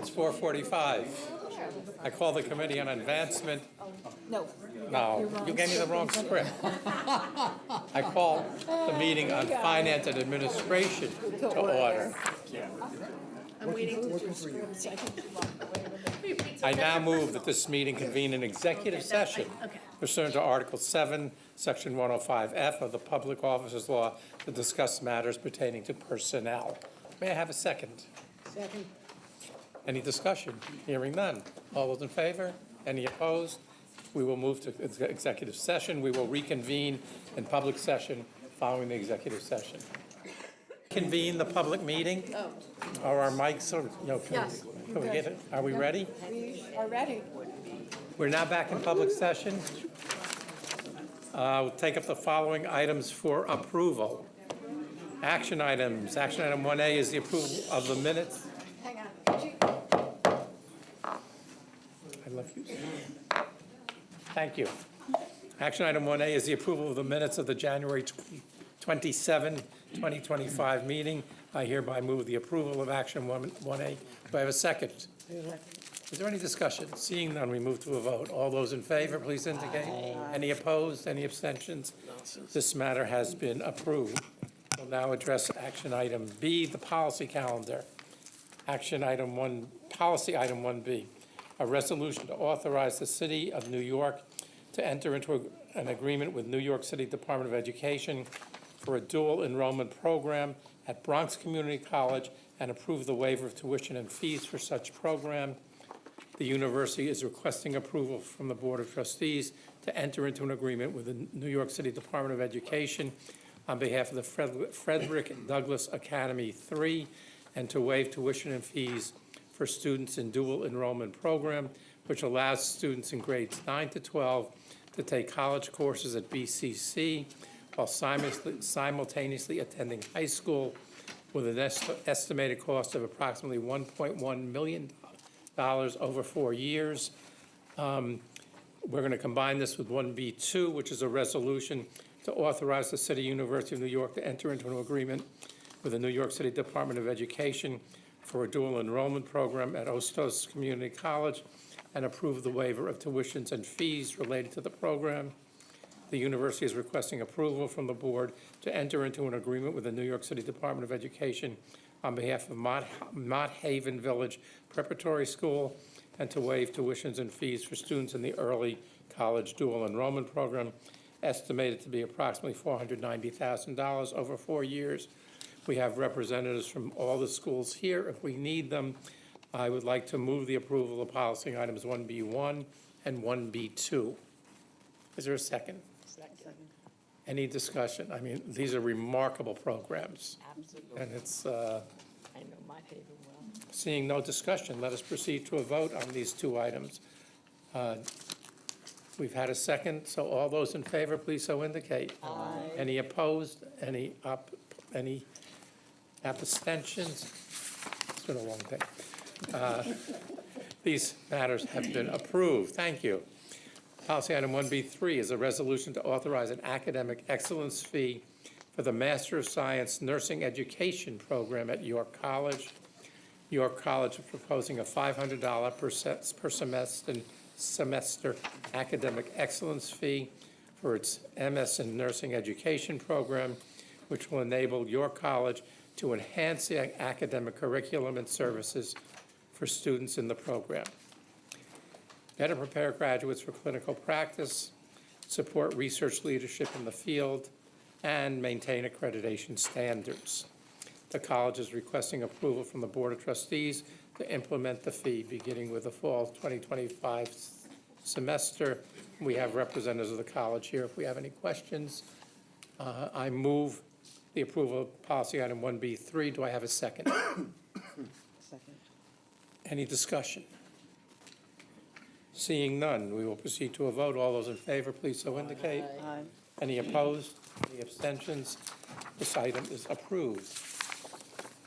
It's 4:45. I call the Committee on Advancement. No. No, you gave me the wrong script. I call the meeting on Finance and Administration to order. I'm waiting to do scripts. I now move that this meeting convene an executive session pursuant to Article 7, Section 105F of the Public Officers Law to discuss matters pertaining to personnel. May I have a second? Second. Any discussion? Hearing none. All those in favor? Any opposed? We will move to executive session. We will reconvene in public session following the executive session. Convene the public meeting. Are our mics, Yes. can we get it? Are we ready? We are ready. We're now back in public session. We'll take up the following items for approval. Action items. Action item 1A is the approval of the minutes. Hang on. I love you. Thank you. Action item 1A is the approval of the minutes of the January 27, 2025 meeting. I hereby move the approval of action 1A. Do I have a second? Is there any discussion? Seeing none, we move to a vote. All those in favor, please indicate. Any opposed? Any abstentions? This matter has been approved. We'll now address action item B, the policy calendar. Action item 1, policy item 1B, a resolution to authorize the City of New York to enter into an agreement with New York City Department of Education for a dual enrollment program at Bronx Community College and approve the waiver of tuition and fees for such program. The university is requesting approval from the Board of Trustees to enter into an agreement with the New York City Department of Education on behalf of the Frederick Douglass Academy 3 and to waive tuition and fees for students in dual enrollment program, which allows students in grades 9 to 12 to take college courses at BCC while simultaneously attending high school with an estimated cost of approximately $1.1 million over 4 years. We're going to combine this with 1B2, which is a resolution to authorize the City University of New York to enter into an agreement with the New York City Department of Education for a dual enrollment program at Ostos Community College and approve the waiver of tuitions and fees related to the program. The university is requesting approval from the board to enter into an agreement with the New York City Department of Education on behalf of Mott Haven Village Preparatory School and to waive tuitions and fees for students in the early college dual enrollment program, estimated to be approximately $490,000 over 4 years. We have representatives from all the schools here if we need them. I would like to move the approval of policy items 1B1 and 1B2. Is there a second? Second. Any discussion? I mean, these are remarkable programs. Absolutely. And it's, I know Mott Haven well. seeing no discussion, let us proceed to a vote on these two items. We've had a second, so all those in favor, please so indicate. Aye. Any opposed? Any abstentions? It's been a long day. These matters have been approved. Thank you. Policy item 1B3 is a resolution to authorize an academic excellence fee for the Master of Science Nursing Education program at York College. York College is proposing a $500 per semester academic excellence fee for its MS in Nursing Education program, which will enable York College to enhance the academic curriculum and services for students in the program, better prepare graduates for clinical practice, support research leadership in the field, and maintain accreditation standards. The college is requesting approval from the Board of Trustees to implement the fee beginning with the fall 2025 semester. We have representatives of the college here if we have any questions. I move the approval of policy item 1B3. Do I have a second? Second. Any discussion? Seeing none, we will proceed to a vote. All those in favor, please so indicate. Aye. Any opposed? Any abstentions? This item is approved.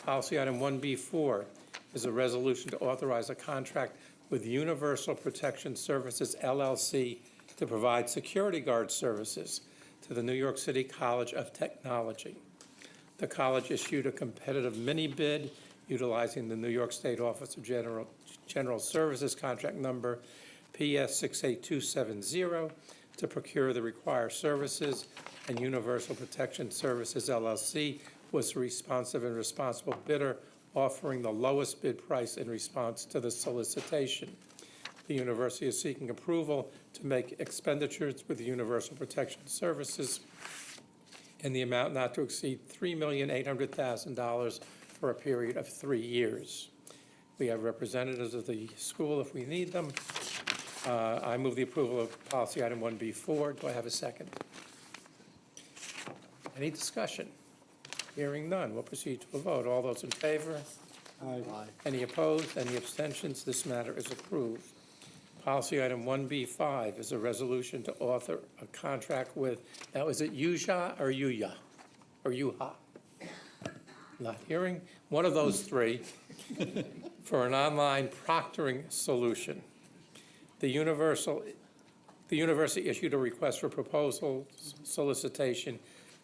Policy item 1B4 is a resolution to authorize a contract with Universal Protection Services, LLC, to provide security guard services to the New York City College of Technology. The college issued a competitive mini bid utilizing the New York State Office of General Services contract number PS 68270 to procure the required services, and Universal Protection Services LLC was the responsive and responsible bidder, offering the lowest bid price in response to the solicitation. The university is seeking approval to make expenditures with the Universal Protection Services in the amount not to exceed $3,800,000 for a period of 3 years. We have representatives of the school if we need them. I move the approval of policy item 1B4. Do I have a second? Any discussion? Hearing none, we'll proceed to a vote. All those in favor? Aye. Any opposed? Any abstentions? This matter is approved. Policy item 1B5 is a resolution to author a contract with, now is it UJA or UYA? Or UHA? Not hearing. One of those three for an online proctoring solution. The university issued a request for proposal solicitation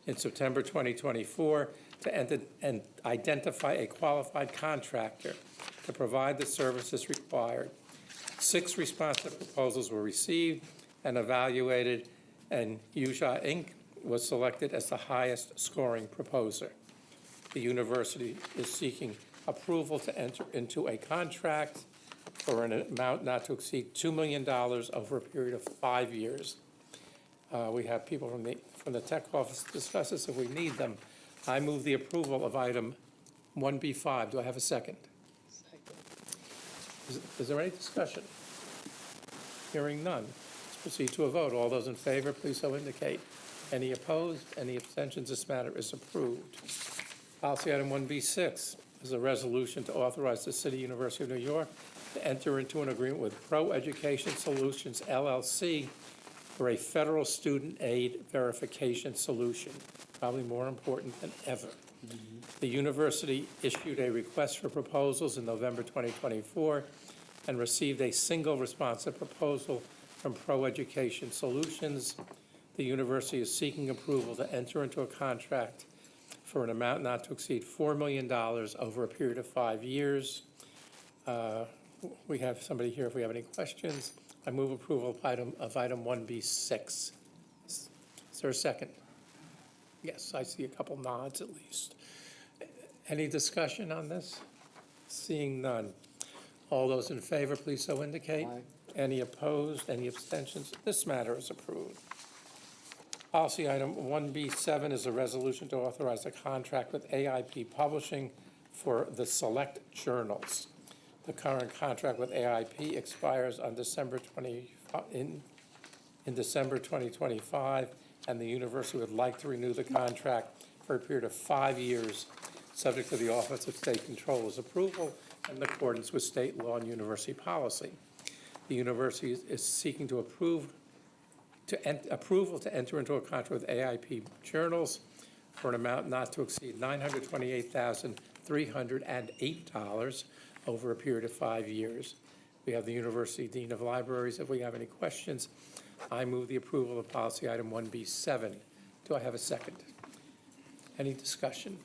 in September 2024 to enter and identify a qualified contractor to provide the services required. 6 responsive proposals were received and evaluated, and UJA Inc. was selected as the highest scoring proposer. The university is seeking approval to enter into a contract for an amount not to exceed $2 million over a period of 5 years. We have people from the tech office to discuss this if we need them. I move the approval of item 1B5. Do I have a second? Is there any discussion? Hearing none. Let's proceed to a vote. All those in favor, please so indicate. Any opposed? Any abstentions? This matter is approved. Policy item 1B6 is a resolution to authorize the City University of New York to enter into an agreement with Pro Education Solutions, LLC, for a federal student aid verification solution, probably more important than ever. The university issued a request for proposals in November 2024 and received a single responsive proposal from Pro Education Solutions. The university is seeking approval to enter into a contract for an amount not to exceed $4 million over a period of 5 years. We have somebody here if we have any questions. I move approval of item 1B6. Is there a second? Yes, I see a couple nods at least. Any discussion on this? Seeing none. All those in favor, please so indicate. Aye. Any opposed? Any abstentions? This matter is approved. Policy item 1B7 is a resolution to authorize a contract with AIP Publishing for the select journals. The current contract with AIP expires on December 2025, and the university would like to renew the contract for a period of 5 years, subject to the Office of State Controller's approval and in accordance with state law and university policy. The university is seeking to approval to enter into a contract with AIP Journals for an amount not to exceed $928,308 over a period of 5 years. We have the University Dean of Libraries. If we have any questions, I move the approval of policy item 1B7. Do I have a second? Any discussion?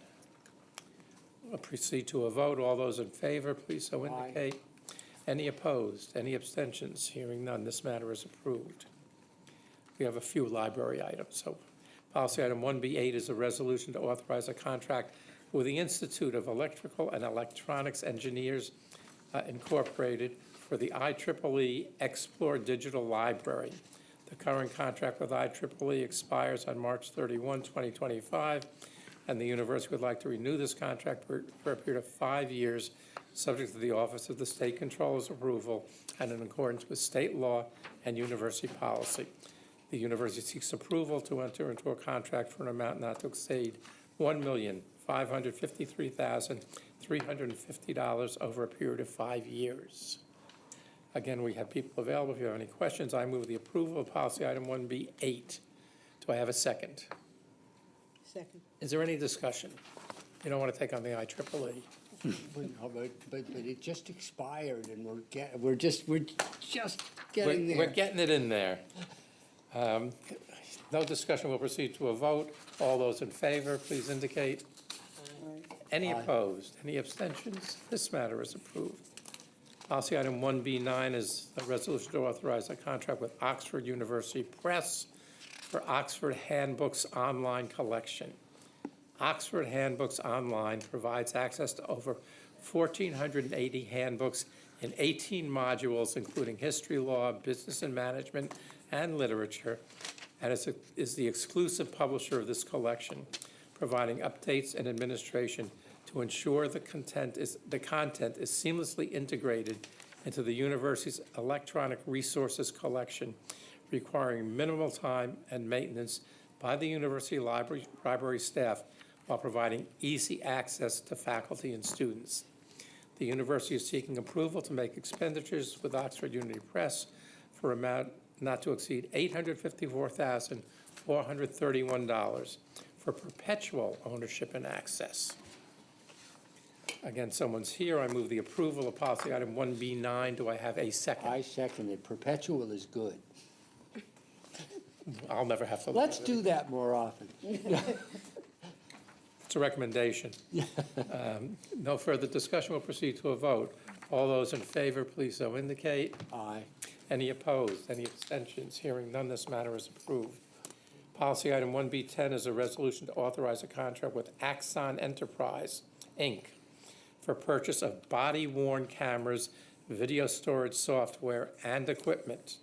We'll proceed to a vote. All those in favor, please so indicate. Any opposed? Any abstentions? Hearing none, this matter is approved. We have a few library items. So policy item 1B8 is a resolution to authorize a contract with the Institute of Electrical and Electronics Engineers Incorporated for the IEEE Explore Digital Library. The current contract with IEEE expires on March 31, 2025, and the university would like to renew this contract for a period of 5 years, subject to the Office of the State Controller's approval and in accordance with state law and university policy. The university seeks approval to enter into a contract for an amount not to exceed $1,553,350 over a period of 5 years. Again, we have people available. If you have any questions, I move the approval of policy item 1B8. Do I have a second? Second. Is there any discussion? You don't want to take on the IEEE. But it just expired, and we're just getting there. We're getting it in there. No discussion. We'll proceed to a vote. All those in favor, please indicate. Any Aye. opposed? Any abstentions? This matter is approved. Policy item 1B9 is a resolution to authorize a contract with Oxford University Press for Oxford Handbooks online collection. Oxford Handbooks Online provides access to over 1,480 handbooks in 18 modules, including history, law, business and management, and literature, and is the exclusive publisher of this collection, providing updates and administration to ensure the content is seamlessly integrated into the university's electronic resources collection, requiring minimal time and maintenance by the university library staff while providing easy access to faculty and students. The university is seeking approval to make expenditures with Oxford Unity Press for amount not to exceed $854,431 for perpetual ownership and access. Again, someone's here. I move the approval of policy item 1B9. Do I have a second? I second it. Perpetual is good. I'll never have to. Let's do that more often. It's a recommendation. No further discussion. We'll proceed to a vote. All those in favor, please so indicate. Aye. Any opposed? Any abstentions? Hearing none, this matter is approved. Policy item 1B10 is a resolution to authorize a contract with Axon Enterprise, Inc. for purchase of body-worn cameras, video storage software, and equipment.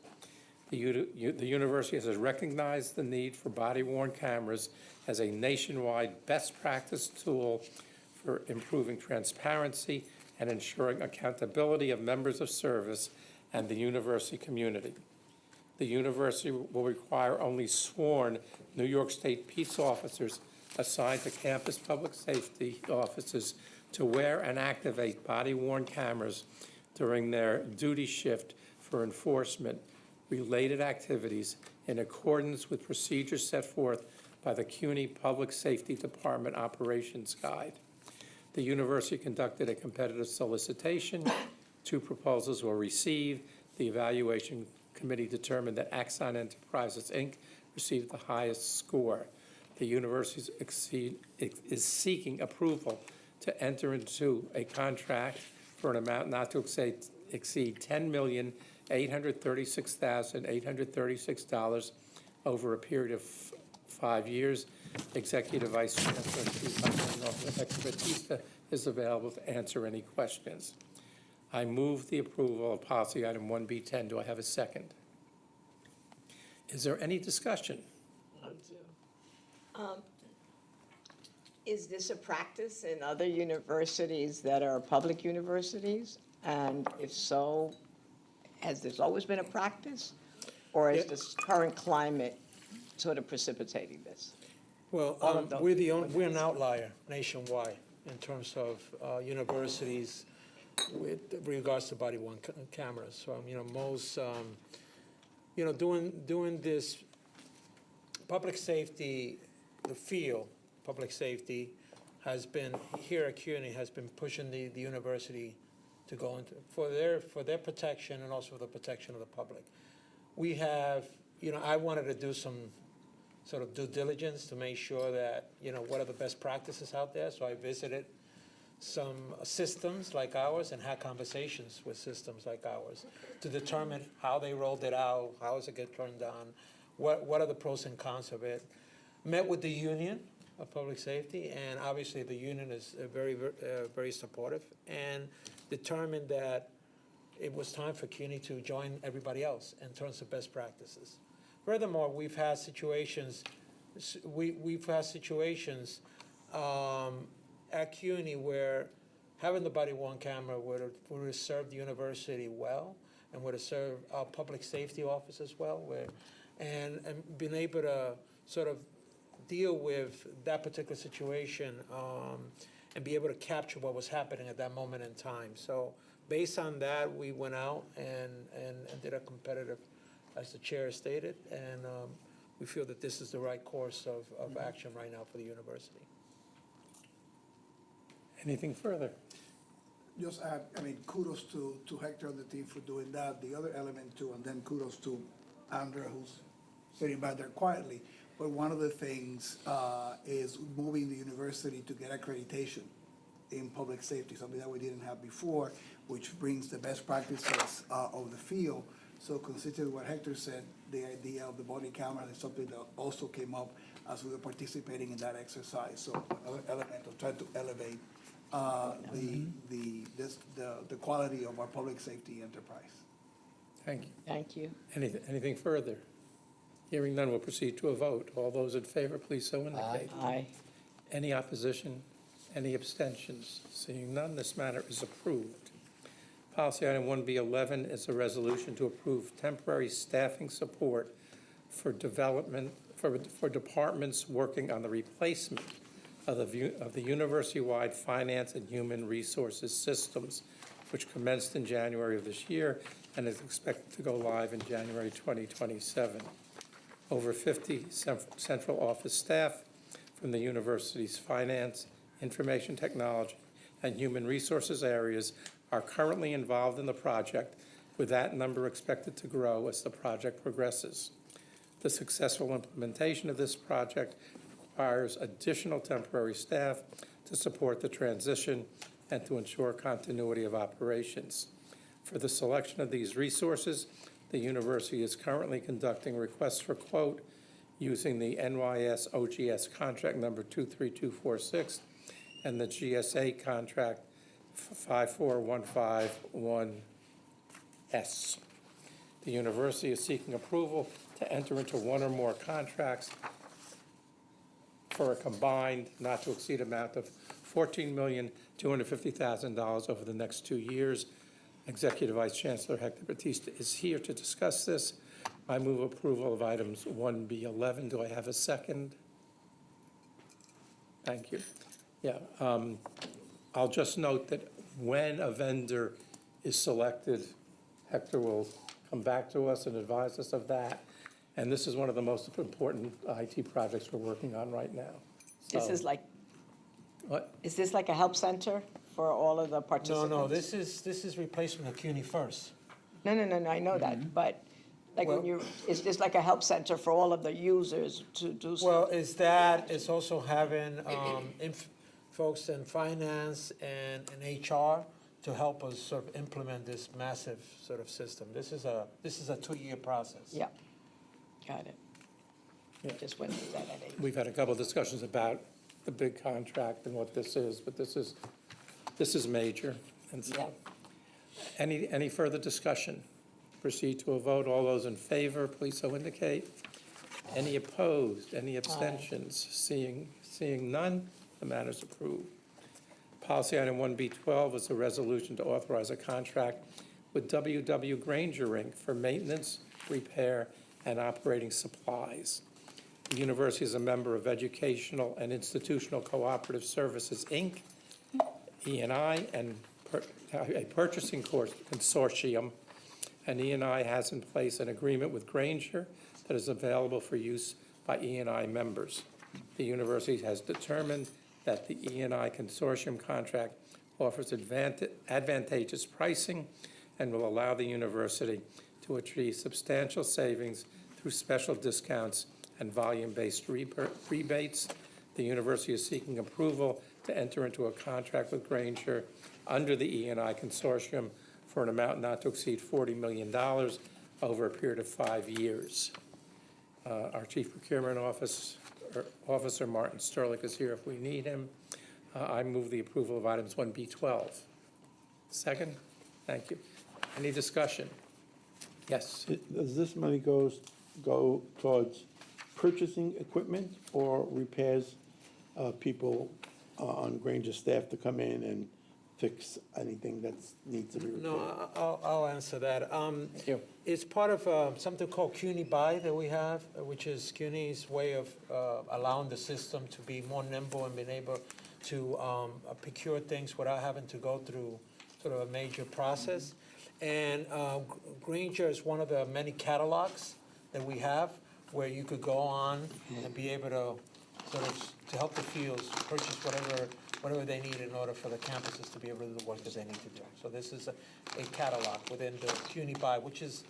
The university has recognized the need for body-worn cameras as a nationwide best practice tool for improving transparency and ensuring accountability of members of service and the university community. The university will require only sworn New York State peace officers assigned to campus public safety offices to wear and activate body-worn cameras during their duty shift for enforcement related activities in accordance with procedures set forth by the CUNY Public Safety Department Operations Guide. The university conducted a competitive solicitation. 2 proposals were received. The evaluation committee determined that Axon Enterprises, Inc. received the highest score. The university is seeking approval to enter into a contract for an amount not to exceed $10,836,836 over a period of 5 years. Executive Vice Chancellor and Chief Operating Officer Hector Batista is available to answer any questions. I move the approval of policy item 1B10. Do I have a second? Is there any discussion? Is this a practice in other universities that are public universities? And if so, has this always been a practice? Or is this current climate sort of precipitating this? Well, All of those. we're an outlier nationwide in terms of universities with regards to body-worn cameras. So, most, doing this public safety, the field, public safety has been, here at CUNY, has been pushing the university to go into, for their protection and also for the protection of the public. We have, I wanted to do some sort of due diligence to make sure that, what are the best practices out there. So I visited some systems like ours and had conversations with systems like ours to determine how they rolled it out, how does it get turned on, what are the pros and cons of it. Met with the union of public safety, and obviously the union is very supportive, and determined that it was time for CUNY to join everybody else in terms of best practices. Furthermore, we've had situations at CUNY where having the body-worn camera would have served the university well, and would have served our public safety officers well, and been able to sort of deal with that particular situation and be able to capture what was happening at that moment in time. So based on that, we went out and did a competitive, as the chair stated, and we feel that this is the right course of action right now for the university. Anything further? Just add, kudos to Hector and the team for doing that. The other element too, and then kudos to Andrea, who's sitting back there quietly. But one of the things is moving the university to get accreditation in public safety, something that we didn't have before, which brings the best practices of the field. So considering what Hector said, the idea of the body camera is something that also came up as we were participating in that exercise. So another element of trying to elevate the quality of our public safety enterprise. Thank you. Thank you. Anything further? Hearing none, we'll proceed to a vote. All those in favor, please so indicate. Aye. Any opposition? Any abstentions? Seeing none, this matter is approved. Policy item 1B11 is a resolution to approve temporary staffing support for development, for departments working on the replacement of the university-wide finance and human resources systems, which commenced in January of this year and is expected to go live in January 2027. Over 50 central office staff from the university's finance, information technology, and human resources areas are currently involved in the project, with that number expected to grow as the project progresses. The successful implementation of this project requires additional temporary staff to support the transition and to ensure continuity of operations. For the selection of these resources, the university is currently conducting requests for quote using the NYS OGS contract number 23246 and the GSA contract 54151S. The university is seeking approval to enter into one or more contracts for a combined not to exceed amount of $14,250,000 over the next 2 years. Executive Vice Chancellor Hector Batista is here to discuss this. I move approval of items 1B11. Do I have a second? Thank you. Yeah, I'll just note that when a vendor is selected, Hector will come back to us and advise us of that. And this is one of the most important IT projects we're working on right now. This So- is like, What? is this like a help center for all of the No, participants? no, this is replacement of CUNY first. No, I know that, but like when Well- is this like a help center for all of the users to do Well, stuff? it's also having folks in finance and HR to help us sort of implement this massive sort of system. This is a 2-year process. Yeah, got it. Yeah. Just went through that at 8. We've had a couple of discussions about the big contract and what this is, but this is major. And Yeah. so, any further discussion? Proceed to a vote. All those in favor, please so indicate. Any opposed? Any abstentions? Seeing none, the matter is approved. Policy item 1B12 is a resolution to authorize a contract with WW Granger, Inc. for maintenance, repair, and operating supplies. The university is a member of Educational and Institutional Cooperative Services, Inc., E&I, and a purchasing consortium, and E&I has in place an agreement with Granger that is available for use by E&I members. The university has determined that the E&I consortium contract offers advantageous pricing and will allow the university to achieve substantial savings through special discounts and volume-based rebates. The university is seeking approval to enter into a contract with Granger under the E&I consortium for an amount not to exceed $40 million over a period of 5 years. Our Chief Procurement Officer, Martin Sterling, is here if we need him. I move the approval of items 1B12. Second? Thank you. Any discussion? Yes. Does this money go towards purchasing equipment or repairs, people on Granger staff to come in and fix anything that needs to be repaired? No, I'll answer that. Thank you. It's part of something called CUNY Buy that we have, which is CUNY's way of allowing the system to be more nimble and being able to procure things without having to go through sort of a major process. And Granger is one of the many catalogs that we have where you could go on and be able to sort of, to help the fields purchase whatever they need in order for the campuses to be able to do the work that they need to do. So this is a catalog within the CUNY Buy, which is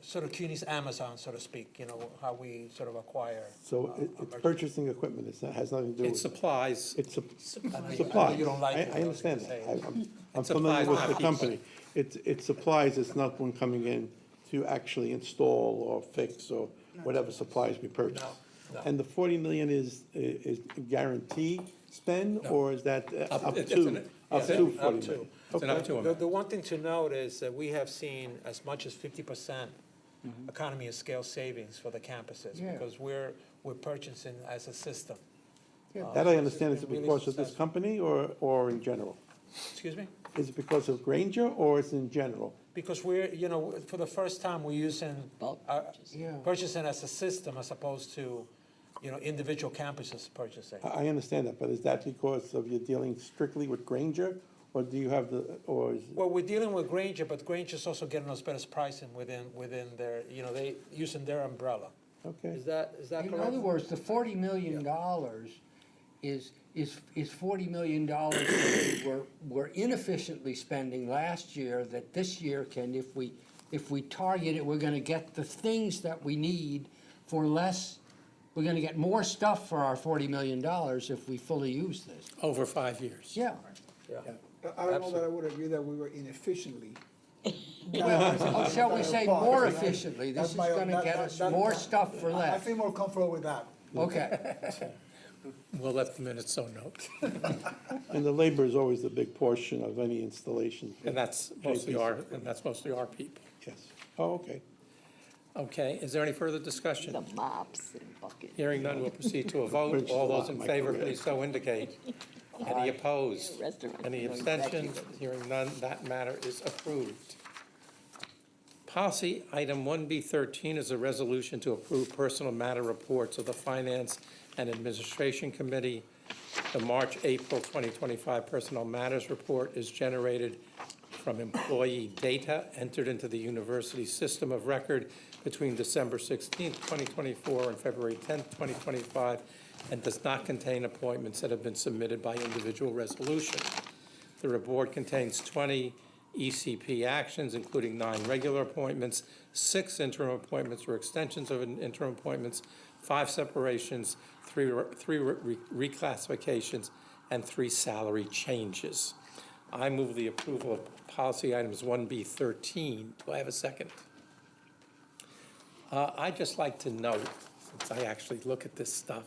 sort of CUNY's Amazon, so to speak, you know, how we sort of acquire. So it's purchasing equipment, has nothing to do It with. supplies, It's I know supplies. you don't like it, I understand I was that. gonna say. I'm It familiar supplies, with not the people. company. It's supplies, it's not one coming in to actually install or fix or whatever supplies we purchase. No. And the 40 million is guaranteed spend, or is that up it's to, an- up yeah, to up 40 to. million? it's an up Okay. to The, amount. the one thing to note is that we have seen as much as 50% economy of scale savings for the campuses, Yeah. because we're purchasing as a system. That I understand, is it It's been really because of this successful. company or in general? Excuse me? Is it because of Granger or is it in general? Because we're, you know, for the first time, we're using, Bulk Yeah. purchasing as a system as opposed to, you know, individual campuses purchasing. I understand that, but is that because of you dealing strictly with Granger? Or do you have the, or is, Well, we're dealing with Granger, but Granger's also getting us better pricing within their, you know, they, using their umbrella. okay. Is that In correct? other words, the $40 million is $40 million that we were inefficiently spending last year, that this year can, if we target it, we're gonna get the things that we need for less, we're gonna get more stuff for our $40 million if we fully use this. Over 5 years. Yeah. Yeah. I don't know that I would agree that we were inefficiently. Oh, shall we say more efficiently? This is gonna get us more stuff for I less. feel more comfortable with that. Okay. We'll let the minutes so note. And the labor is always the big portion of any installation. And that's mostly our people. Yes. Oh, okay. Okay, is there any further discussion? The mops and buckets. Hearing none, we'll proceed to a vote. French is All a lot those in in my favor, career. please so indicate. Any opposed? Restaurant, Any you know, abstentions? executive. Hearing none, that matter is approved. Policy item 1B13 is a resolution to approve personal matter reports of the Finance and Administration Committee. The March-April 2025 Personnel Matters Report is generated from employee data entered into the university system of record between December 16th, 2024 and February 10th, 2025, and does not contain appointments that have been submitted by individual resolution. The report contains 20 ECP actions, including 9 regular appointments, 6 interim appointments or extensions of interim appointments, 5 separations, 3 reclassifications, and 3 salary changes. I move the approval of policy items 1B13. Do I have a second? I'd just like to note, since I actually look at this stuff,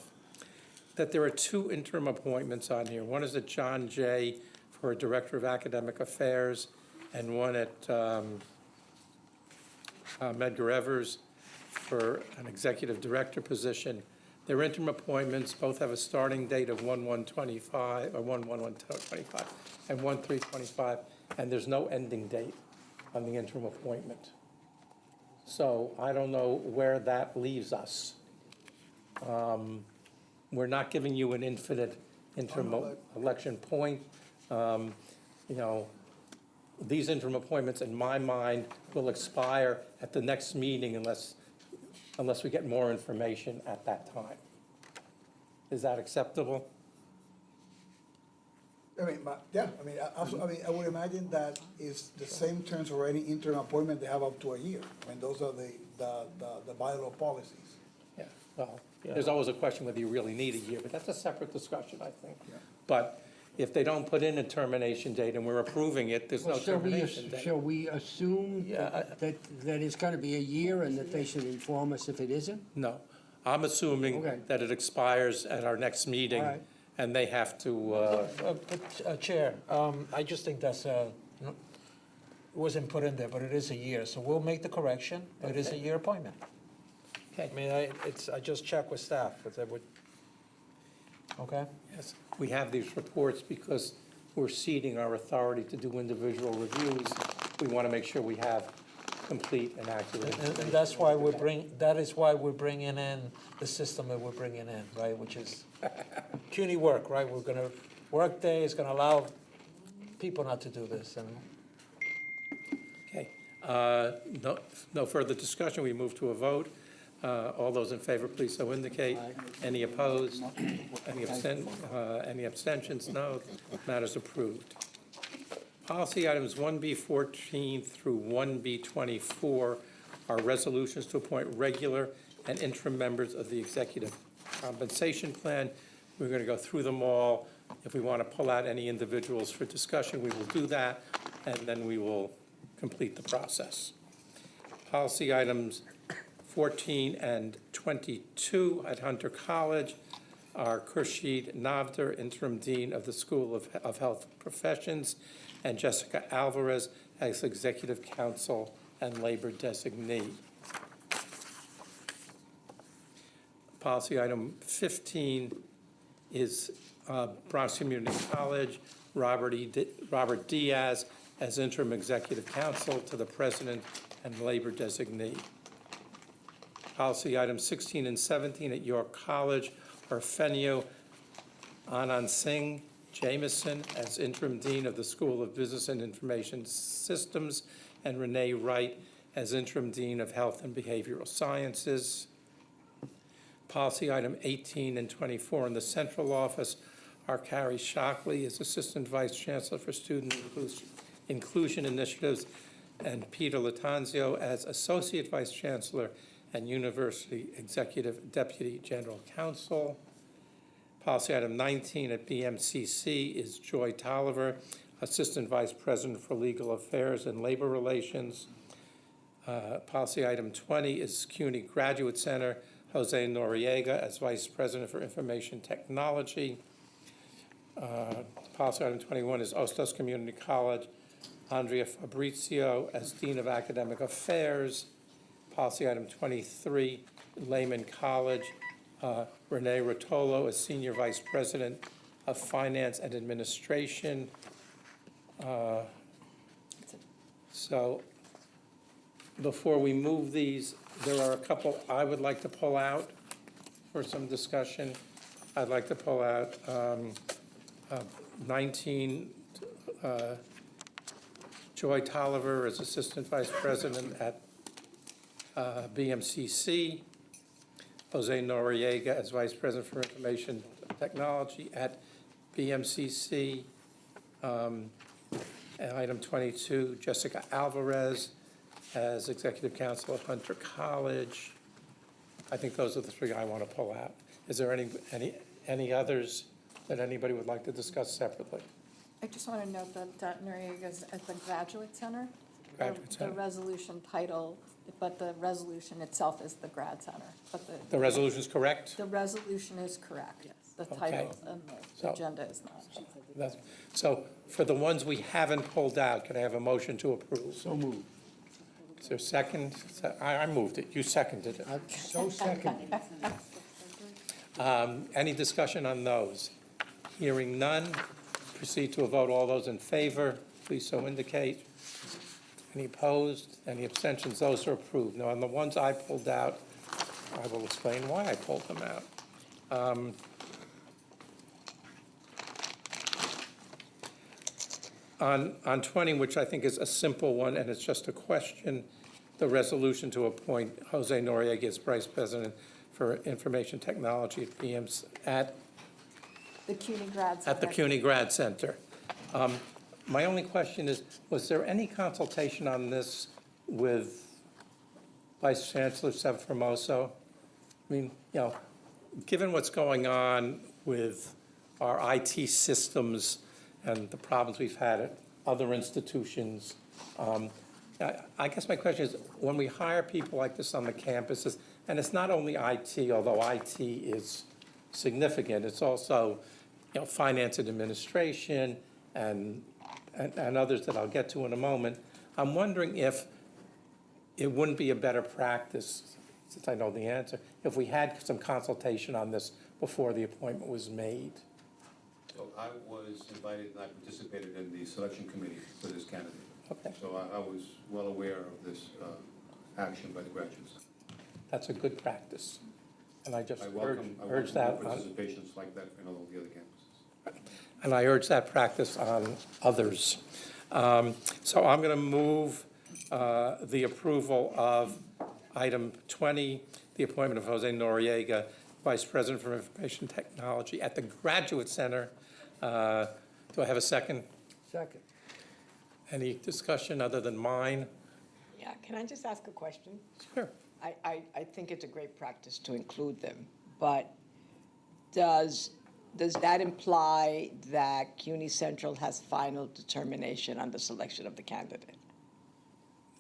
that there are 2 interim appointments on here. One is at John Jay for a Director of Academic Affairs, and one at Medgar Evers for an Executive Director position. They're interim appointments, both have a starting date of 1/1/25, or 1/1/25, and 1/3/25, and there's no ending date on the interim appointment. So I don't know where that leaves us. We're not giving you an infinite interim election point. You know, these interim appointments, in my mind, will expire at the next meeting unless we get more information at that time. Is that acceptable? I mean, I would imagine that is the same terms for any interim appointment, they have up to a year. I mean, those are the bylaw policies. Yeah, well, there's always a question whether you really need a year, but that's a separate discussion, I think. But if they don't put in a termination date and we're approving it, there's no Well, termination date. shall we assume Yeah, that it's gonna be a year and that they should inform us if it isn't? No, I'm assuming Okay. that it expires at our next meeting, All right. and they have to, Chair, I just think that's, it wasn't put in there, but it is a year, so we'll make the correction. It is a year appointment. okay, I mean, I just checked with staff, if they would, okay? yes, we have these reports because we're ceding our authority to do individual reviews. We want to make sure we have complete and accurate And information. that's why that is why we're bringing in the system that we're bringing in, right, which is CUNY work, right? Workday is gonna allow people not to do this, and Okay, no further discussion, we move to a vote. All those in favor, please so indicate. Any opposed? Any abstentions? No, matters approved. Policy items 1B14 through 1B24 are resolutions to appoint regular and interim members of the Executive Compensation Plan. We're going to go through them all. If we want to pull out any individuals for discussion, we will do that, and then we will complete the process. Policy items 14 and 22 at Hunter College are Khurshid Navdar, Interim Dean of the School of Health Professions, and Jessica Alvarez as Executive Counsel and Labor Designee. Policy item 15 is Bronx Community College, Robert Diaz as Interim Executive Counsel to the President and Labor Designee. Policy items 16 and 17 at York College are Fenio Anand Singh Jameson as Interim Dean of the School of Business and Information Systems, and Renee Wright as Interim Dean of Health and Behavioral Sciences. Policy item 18 and 24 in the central office are Carrie Shockley as Assistant Vice Chancellor for Student Inclusion Initiatives, and Peter Latanzio as Associate Vice Chancellor and University Executive Deputy General Counsel. Policy item 19 at BMCC is Joy Tolliver, Assistant Vice President for Legal Affairs and Labor Relations. Policy item 20 is CUNY Graduate Center, Jose Noriega as Vice President for Information Technology. Policy item 21 is Ostos Community College, Andrea Fabrizio as Dean of Academic Affairs. Policy item 23, Lehman College, Renee Rotolo as Senior Vice President of Finance and Administration. So before we move these, there are a couple I would like to pull out for some discussion. I'd like to pull out 19, Joy Tolliver as Assistant Vice President at BMCC, Jose Noriega as Vice President for Information Technology at BMCC, and item 22, Jessica Alvarez as Executive Counsel at Hunter College. I think those are the three I want to pull out. Is there any others that anybody would like to discuss separately? I just want to note that Noriega's at the Graduate Center. Graduate Center. The resolution title, but the resolution itself is the Grad Center. But The resolution is correct? the resolution is correct. Yes. The title and the So- agenda is not. So for the ones we haven't pulled out, can I have a motion to approve? So moved. Is there a second? I moved it. You seconded it. I'm so seconded. Any discussion on those? Hearing none, proceed to a vote. All those in favor, please so indicate. Any opposed? Any abstentions? Those are approved. Now, on the ones I pulled out, I will explain why I pulled them out. On 20, which I think is a simple one, and it's just a question, the resolution to appoint Jose Noriega as Vice President for Information Technology at The CUNY Grad Center. at the CUNY Grad Center. My only question is, was there any consultation on this with Vice Chancellor Formoso? I mean, you know, given what's going on with our IT systems and the problems we've had at other institutions, I guess my question is, when we hire people like this on the campuses, and it's not only IT, although IT is significant, it's also, you know, finance and administration and others that I'll get to in a moment. I'm wondering if it wouldn't be a better practice, since I know the answer, if we had some consultation on this before the appointment was made. So I was invited and I participated in the selection committee for this candidate. Okay, So I was well aware of this action by the graduates. that's a good practice. And I just I urge welcome that more on, participations like that in all the other campuses. and I urge that practice on others. So I'm going to move the approval of item 20, the appointment of Jose Noriega, Vice President for Information Technology at the Graduate Center. Do I have a second? Second. Any discussion other than mine? Yeah, Can I just ask a question? Sure. I think it's a great practice to include them, but does that imply that CUNY Central has final determination on the selection of the candidate?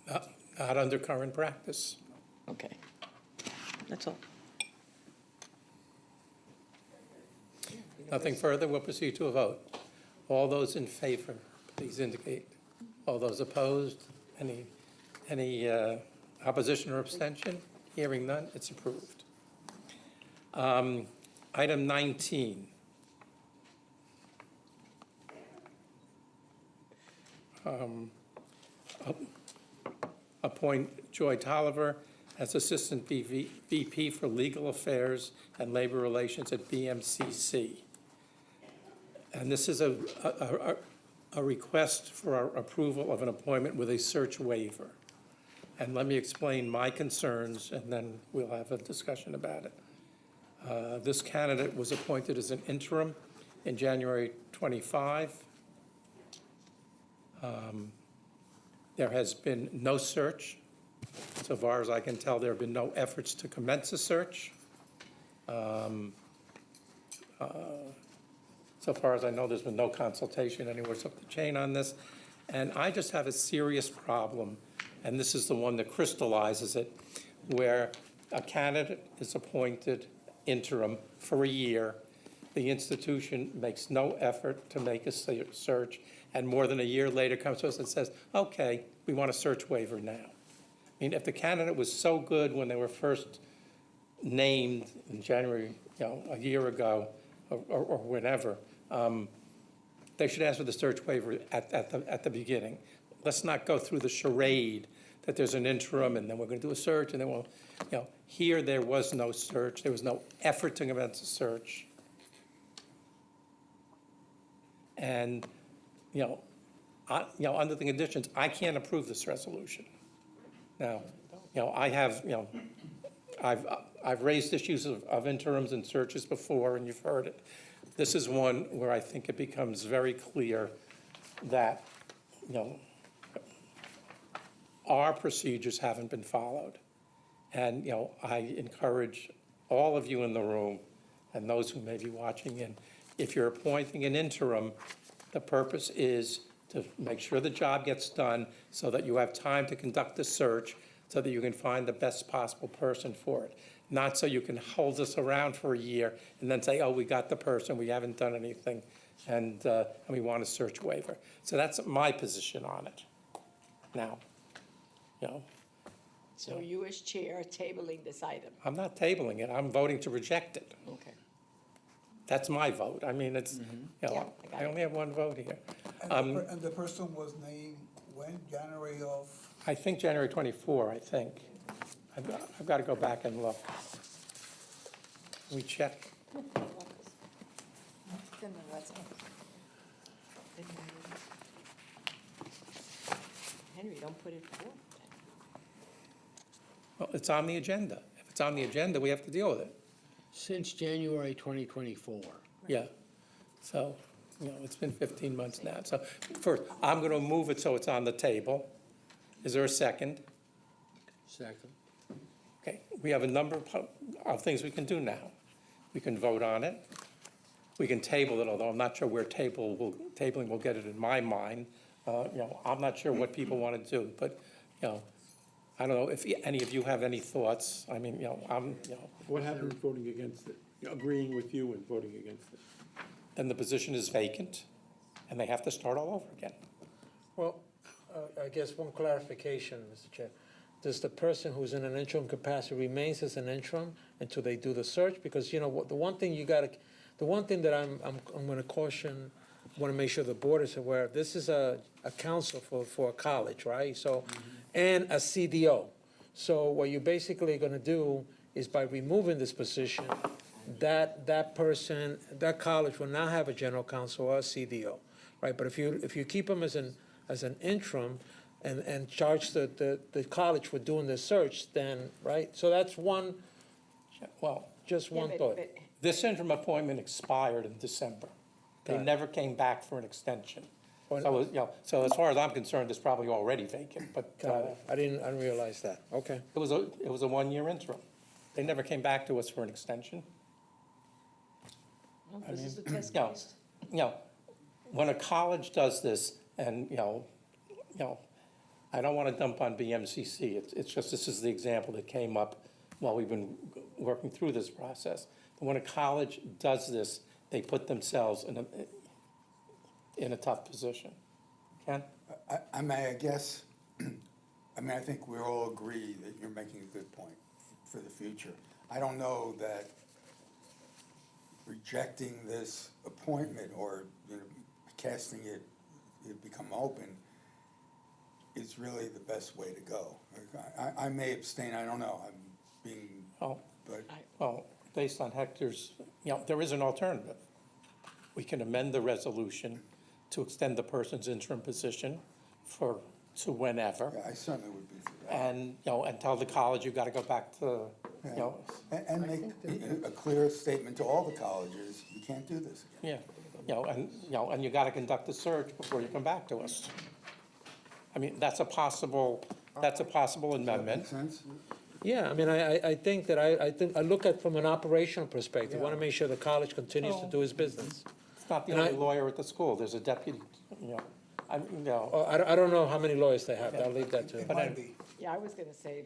Not under current practice. Okay, that's all. Nothing further, we'll proceed to a vote. All those in favor, please indicate. All those opposed, any opposition or abstention? Hearing none, it's approved. Item 19. Appoint Joy Tolliver as Assistant VP for Legal Affairs and Labor Relations at BMCC. And this is a request for our approval of an appointment with a search waiver. And let me explain my concerns, and then we'll have a discussion about it. This candidate was appointed as an interim in January 25. There has been no search. So far as I can tell, there have been no efforts to commence a search. So far as I know, there's been no consultation anywhere up the chain on this. And I just have a serious problem, and this is the one that crystallizes it, where a candidate is appointed interim for a year. The institution makes no effort to make a search, and more than a year later comes to us and says, okay, we want a search waiver now. I mean, if the candidate was so good when they were first named in January, a year ago, or whenever, they should ask for the search waiver at the beginning. Let's not go through the charade that there's an interim and then we're going to do a search and then we'll, here there was no search. There was no effort to commence a search. And, under the conditions, I can't approve this resolution. Now, I have, I've raised issues of interims and searches before, and you've heard it. This is one where I think it becomes very clear that, our procedures haven't been followed. And, I encourage all of you in the room and those who may be watching in, if you're appointing an interim, the purpose is to make sure the job gets done so that you have time to conduct the search so that you can find the best possible person for it. Not so you can hold us around for a year and then say, oh, we got the person, we haven't done anything, and we want a search waiver. So that's my position on it. Now, So you as chair are tabling this item? I'm not tabling it, I'm voting to reject it. Okay. That's my vote. I mean, it's, Yeah, I got I only have one vote here. And the person was named when, January of? I think January 24, I think. I've got to go back and look. We check. It's in the resume. Henry, don't put it forth. Well, it's on the agenda. If it's on the agenda, we have to deal with it. Since January 2024. Yeah. So, it's been 15 months now. So first, I'm going to move it so it's on the table. Is there a second? Second. Okay, we have a number of things we can do now. We can vote on it. We can table it, although I'm not sure where tabling will get it in my mind. I'm not sure what people want to do, but, I don't know if any of you have any thoughts. I mean, What happens voting against it? Agreeing with you and voting against it? then the position is vacant, and they have to start all over again. Well, I guess one clarification, Mr. Chair. Does the person who's in an interim capacity remains as an interim until they do the search? Because, the one thing that I'm going to caution, want to make sure the board is aware of, this is a council for a college, right? So, and a CDO. So what you're basically going to do is by removing this position, that person, that college will not have a general counsel or a CDO, right? But if you keep them as an interim and charge the college for doing the search, then, right? So that's one, Well, just one thought. this interim appointment expired in December. They Right. never came back for an extension. So as far as I'm concerned, it's probably already vacant, but I didn't realize that. Okay. it was a one-year interim. They never came back to us for an extension. Well, this is the test Yeah. case. When a college does this, and, I don't want to dump on BMCC, it's just, this is the example that came up while we've been working through this process. When a college does this, they put themselves in a tough position. Ken? I guess, I think we all agree that you're making a good point for the future. I don't know that rejecting this appointment or, casting it become open is really the best way to go. I may abstain, I don't know, I'm being, Oh, but well, based on Hector's, there is an alternative. We can amend the resolution to extend the person's interim position to whenever. I certainly would be for that. And, and tell the college, you've got to go back to, And make a clear statement to all the colleges, you can't do this again. and you got to conduct a search before you come back to us. I mean, that's a possible amendment. Make sense? Yeah, I mean, I think that I look at from an operational perspective, want to make sure the college continues to do its business. It's not the And only lawyer at the school, there's a deputy, I don't know how many lawyers they have, I'll leave that to It them. might be. Yeah, I was gonna say,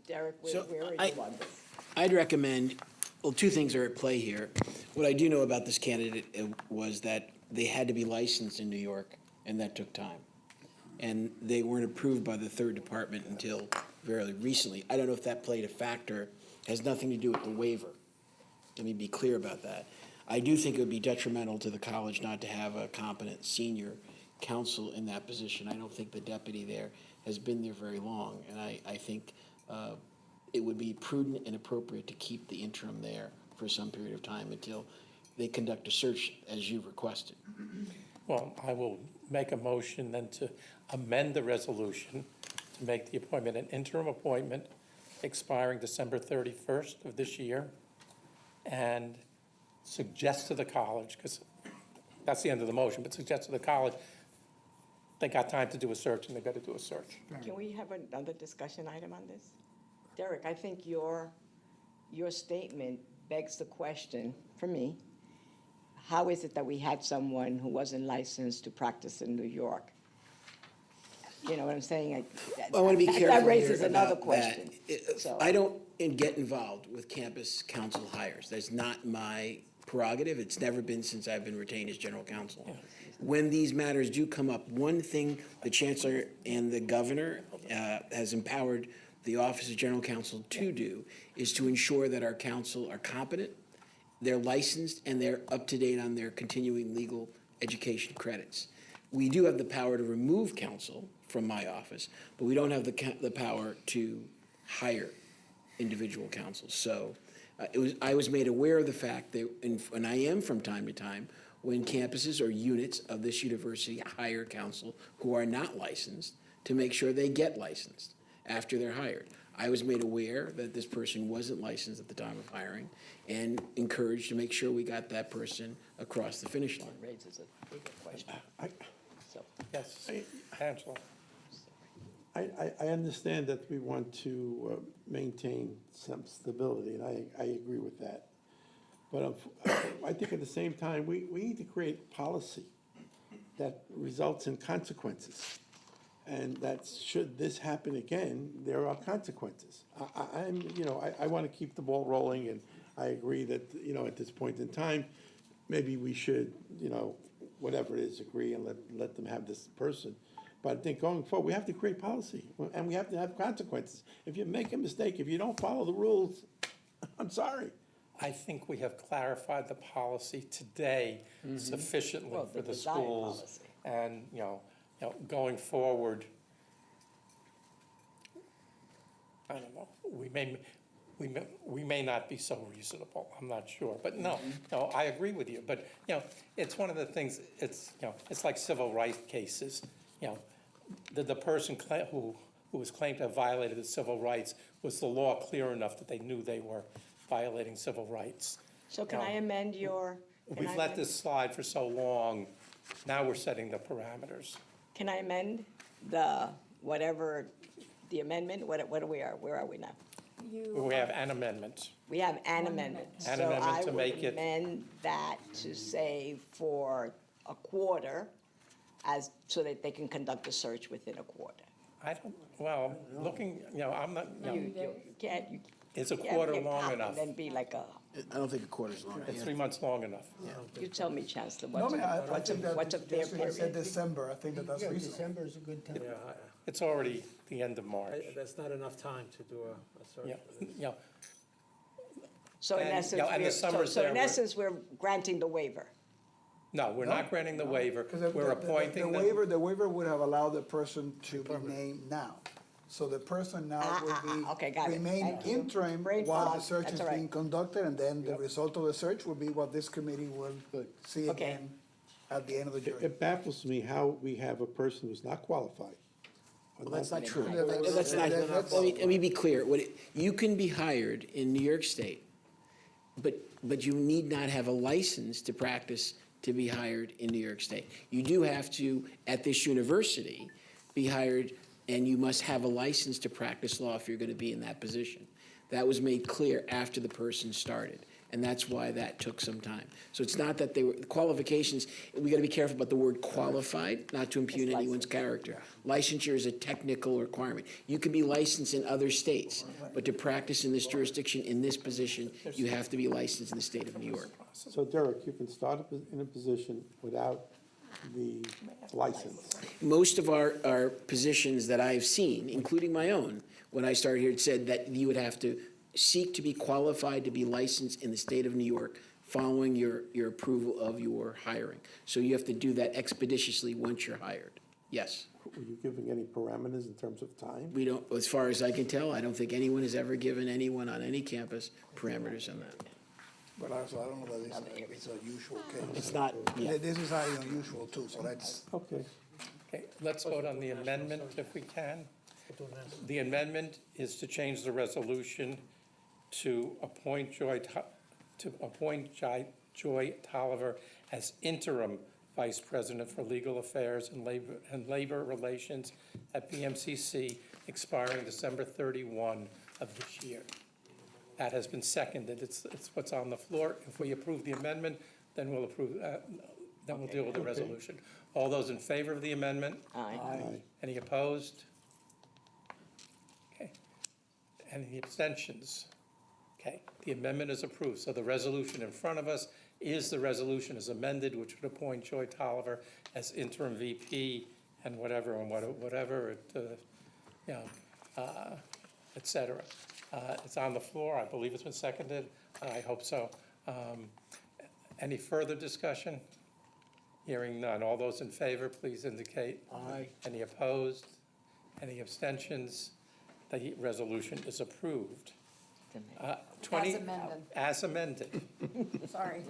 Derek, So where are I- you on this? I'd recommend, well, two things are at play here. What I do know about this candidate was that they had to be licensed in New York, and that took time. And they weren't approved by the third department until very recently. I don't know if that played a factor, has nothing to do with the waiver. Let me be clear about that. I do think it would be detrimental to the college not to have a competent senior counsel in that position. I don't think the deputy there has been there very long, and I think it would be prudent and appropriate to keep the interim there for some period of time until they conduct a search as you requested. Well, I will make a motion then to amend the resolution to make the appointment an interim appointment expiring December 31st of this year, and suggest to the college, because that's the end of the motion, but suggest to the college, they got time to do a search and they got to do a search. Can we have another discussion item on this? Derek, I think your statement begs the question, for me, how is it that we had someone who wasn't licensed to practice in New York? You know what I'm saying? I want to be careful That raises here another about question. that. So- I don't get involved with campus council hires. That's not my prerogative. It's never been since I've been retained as general counsel. When these matters do come up, one thing the chancellor and the governor has empowered the office of general counsel to do is to ensure that our counsel are competent, they're licensed, and they're up to date on their continuing legal education credits. We do have the power to remove counsel from my office, but we don't have the power to hire individual counsel. So I was made aware of the fact that, and I am from time to time, when campuses or units of this university hire counsel who are not licensed, to make sure they get licensed after they're hired. I was made aware that this person wasn't licensed at the time of hiring and encouraged to make sure we got that person across the finish line. Raises a bigger question. So, Yes, Angela. I understand that we want to maintain some stability, and I agree with that. But I think at the same time, we need to create policy that results in consequences. And that should this happen again, there are consequences. I want to keep the ball rolling, and I agree that, at this point in time, maybe we should, whatever it is, agree and let them have this person. But I think going forward, we have to create policy, and we have to have consequences. If you make a mistake, if you don't follow the rules, I'm sorry. I think we have clarified the policy today sufficiently Well, for the the design schools. policy. And, going forward, I don't know, we may not be so reasonable, I'm not sure. But no, I agree with you. But, it's one of the things, it's like civil rights cases. The person who was claimed to have violated the civil rights, was the law clear enough that they knew they were violating civil rights? So can I amend your? can We've I let amend- this slide for so long Now we're setting the parameters. Can I amend the, whatever, the amendment? Where are we now? We have an amendment. We have an amendment. An amendment to make So I it- would amend that to say for a quarter, so that they can conduct a search within a quarter. I don't, well, looking, I'm not, You can't, you is a can't quarter pick long top enough? and then be like a, I don't think a quarter's long. Is 3 months long enough? you tell me, Chancellor, No, I mean, I what's a think that, fair that's why I said period? December, I think that that's Yeah, reasonable. December is a good time. Yeah, It's already the end of March. that's not enough time to do a search. Yeah, yeah. So in And, essence, and the summer's so there, in essence, we're granting the waiver. No, we're not granting the waiver. Because We're appointing them. the waiver would have allowed the person to be named now. So the person now would okay, got be, it. remain Thank you. interim Brain while the fog, search that's is all right. being conducted, and then the result of the search will be what this committee will see Okay. again at the end of the jury. It baffles me how we have a person who's not qualified. Well, that's not true. Yeah, Let's not, that's- let me be clear. You can be hired in New York State, but you need not have a license to practice to be hired in New York State. You do have to, at this university, be hired, and you must have a license to practice law if you're going to be in that position. That was made clear after the person started, and that's why that took some time. So it's not that they were, qualifications, we got to be careful about the word qualified, not to impugn anyone's character. Licensure is a technical requirement. You can be licensed in other states, but to practice in this jurisdiction, in this position, you have to be licensed in the state of New York. So Derek, you can start in a position without the license. Most of our positions that I've seen, including my own, when I started here, it said that you would have to seek to be qualified to be licensed in the state of New York following your approval of your hiring. So you have to do that expeditiously once you're hired. Yes. Were you giving any parameters in terms of time? We don't, as far as I can tell, I don't think anyone has ever given anyone on any campus parameters on that. But also, I don't know that it's a usual case. It's not, yeah. This is highly unusual too, so that's, Okay. Okay, let's vote on the amendment if we can. The amendment is to change the resolution to appoint Joy Tolliver as interim Vice President for Legal Affairs and Labor Relations at BMCC, expiring December 31 of this year. That has been seconded. It's what's on the floor. If we approve the amendment, then we'll approve, then we'll deal with the resolution. All those in favor of the amendment? Aye. Aye. Any opposed? Okay. Any abstentions? Okay, the amendment is approved. So the resolution in front of us is the resolution as amended, which would appoint Joy Tolliver as interim VP and whatever, et cetera. It's on the floor. I believe it's been seconded. I hope so. Any further discussion? Hearing none. All those in favor, please indicate. Aye. Any opposed? Any abstentions? The resolution is approved. 20 As amended. As amended. Sorry.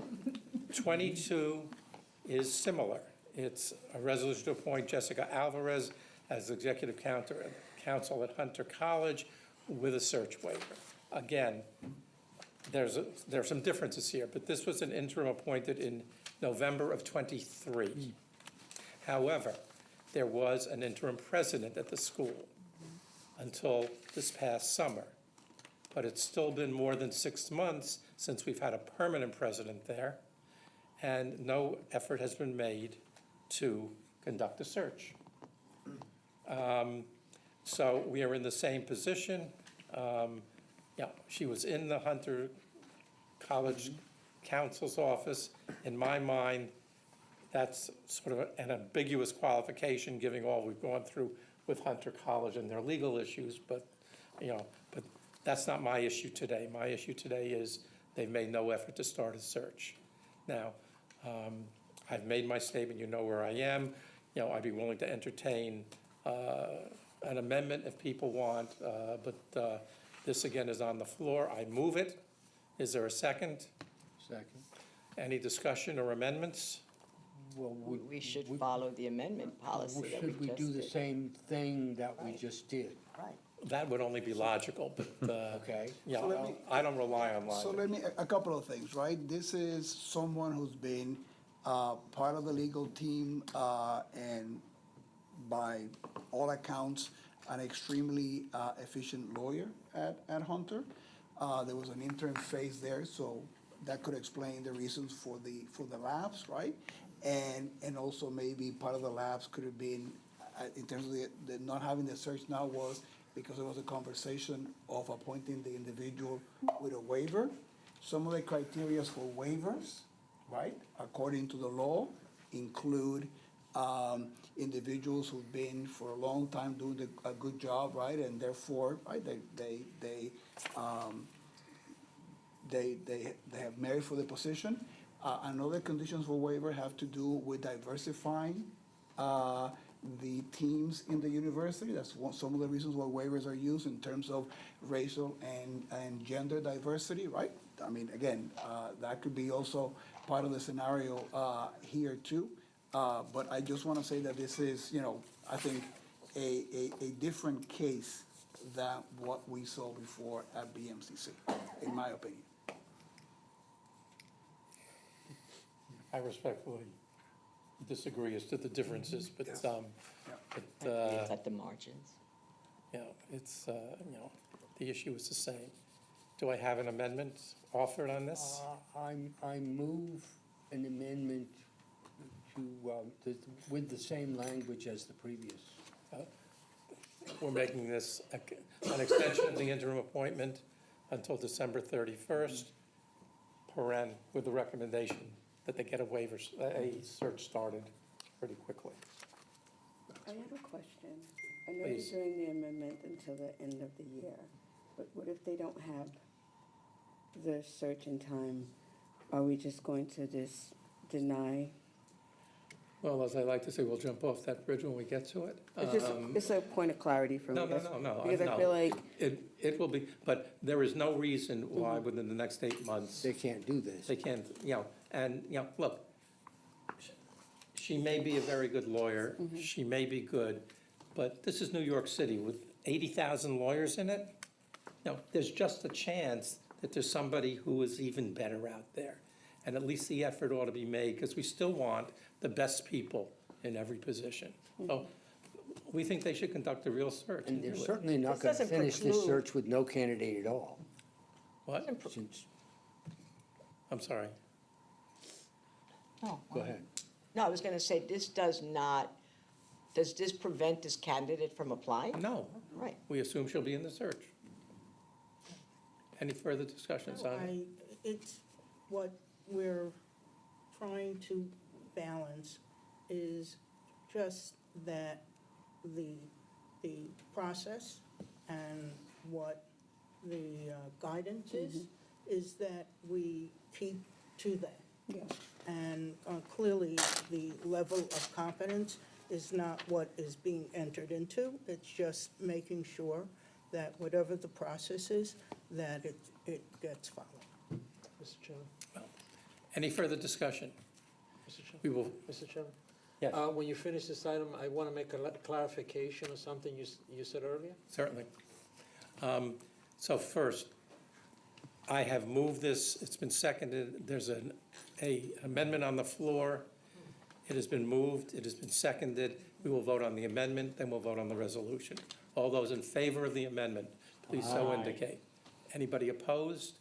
22 is similar. It's a resolution to appoint Jessica Alvarez as executive counsel at Hunter College with a search waiver. Again, there are some differences here, but this was an interim appointed in November of '23. However, there was an interim president at the school until this past summer. But it's still been more than 6 months since we've had a permanent president there, and no effort has been made to conduct a search. So we are in the same position. She was in the Hunter College Counsel's office. In my mind, that's sort of an ambiguous qualification, given all we've gone through with Hunter College and their legal issues, but that's not my issue today. My issue today is they've made no effort to start a search. Now, I've made my statement, you know where I am. I'd be willing to entertain an amendment if people want, but this again is on the floor. I move it. Is there a second? Second. Any discussion or amendments? Well, We should follow the amendment policy that we should we just do the did. same thing that we just did? Right. That would only be logical, but, Okay. yeah, So let me- I don't rely on so logic. let me, a couple of things, right? This is someone who's been part of the legal team, and by all accounts, an extremely efficient lawyer at Hunter. There was an interim phase there, so that could explain the reasons for the lapse, right? And also maybe part of the lapse could have been, in terms of the not having the search now, was because there was a conversation of appointing the individual with a waiver. Some of the criteria for waivers, right, according to the law, include individuals who've been for a long time doing a good job, right, and therefore, right, they have merit for the position. Another conditions for waiver have to do with diversifying the teams in the university. That's some of the reasons why waivers are used in terms of racial and gender diversity, right? I mean, again, that could be also part of the scenario here too. But I just want to say that this is, I think, a different case than what we saw before at BMCC, in my opinion. I respectfully disagree as to the differences, but, Yes. It's at the margins. it's, the issue is the same. Do I have an amendment offered on this? I move an amendment with the same language as the previous. We're making this an extension of the interim appointment until December 31st, paren, with the recommendation that they get a search started pretty quickly. I have a question. I know you're Please. doing the amendment until the end of the year, but what if they don't have the search in time? Are we just going to just deny? Well, as I like to say, we'll jump off that bridge when we get to it. It's a point of clarity for me. No. Because I no. feel like, It will be, but there is no reason why within the next 8 months, They can't do this. they can't, and, look, she may be a very good lawyer, she may be good, but this is New York City with 80,000 lawyers in it. There's just a chance that there's somebody who is even better out there. And at least the effort ought to be made, because we still want the best people in every position. So we think they should conduct a real search And and they're do it. certainly not This going to doesn't finish this preclude- search with no candidate at all. What? Since, I'm sorry. go ahead. No, I was going to say, does this prevent this candidate from applying? No, Right. we assume she'll be in the search. Any further discussions on it? It's what we're trying to balance is just that the process and what the guidance is that we keep to that. yeah, And clearly, the level of competence is not what is being entered into. It's just making sure that whatever the process is, that it gets followed. Mr. Chairman, Any further discussion? Mr. Chairman, We will, Mr. Chairman? yes, When you finish this item, I want to make a clarification of something you said earlier. certainly. So first, I have moved this, it's been seconded, there's an amendment on the floor. It has been moved, it has been seconded. We will vote on the amendment, then we'll vote on the resolution. All those in favor of the amendment, please so indicate. Anybody opposed?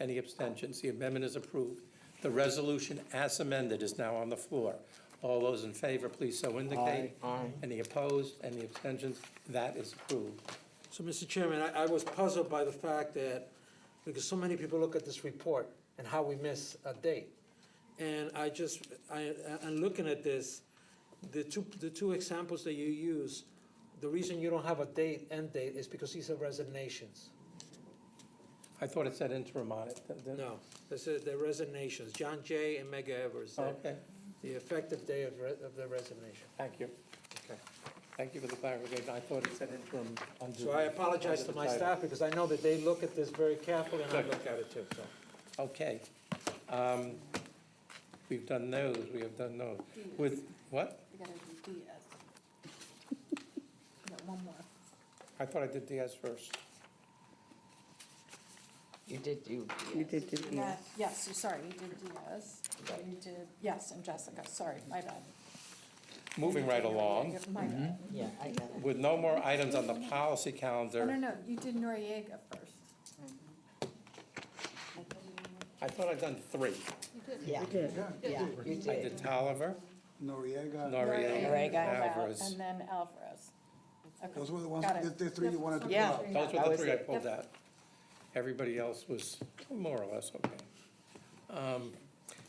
Any abstentions? The amendment is approved. The resolution as amended is now on the floor. All those in favor, please so indicate. Aye. Any opposed? Any abstentions? That is approved. So, Mr. Chairman, I was puzzled by the fact that, because so many people look at this report and how we miss a date. And I'm looking at this, the two examples that you use, the reason you don't have a end date is because these are resignations. I thought it said interim on it. No, this is the resignations, John Jay and Mega Evers, Okay, the effective day of the resignation. thank you. Okay. Thank you for the clarification. I thought it said interim under. So I apologize to my under the staff, because I know that they look at this very carefully, and I Good. look at it too, so. title. Okay. We've done those, we have done those. With, what? We gotta do Diaz. We got one more. I thought I did Diaz first. You did do. You did do yes. Yes, you're sorry, you did Diaz. You did, yes, and Jessica, sorry, my bad. Moving right along, My bad. Yeah, I got it. with no more items on the policy Oh, no, calendar, no, you did Noriega first. I thought I'd done three. Yeah, You did. yeah, you I did. did Tolliver, Noriega, Noriega, Noriega. Alvarez. And then Alvarez. Okay, those were the ones, got it. the three you wanted to pull Yeah. out. Those were That the was three I it. pulled Yep. out. Everybody else was more or less okay.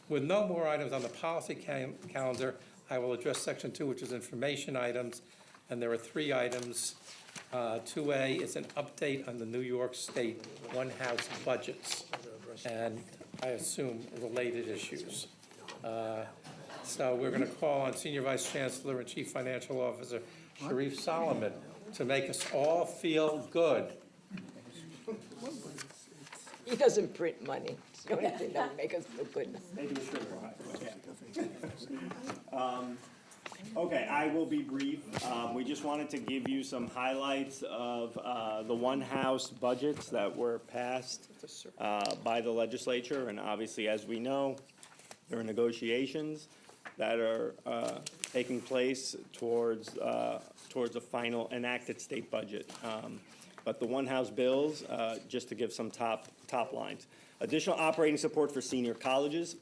With no more items on the policy calendar, I will address section 2, which is information items, and there are 3 items. 2A is an update on the New York State one-house budgets, and I assume related issues. So we're going to call on Senior Vice Chancellor and Chief Financial Officer Sharif Solomon to make us all feel good. He doesn't print money. It's the only thing that would make us feel good. Okay, I will be brief. We just wanted to give you some highlights of the one-house budgets that were passed by the legislature. And obviously, as we know, there are negotiations that are taking place towards a final enacted state budget. But the one-house bills, just to give some top lines. Additional operating support for senior colleges.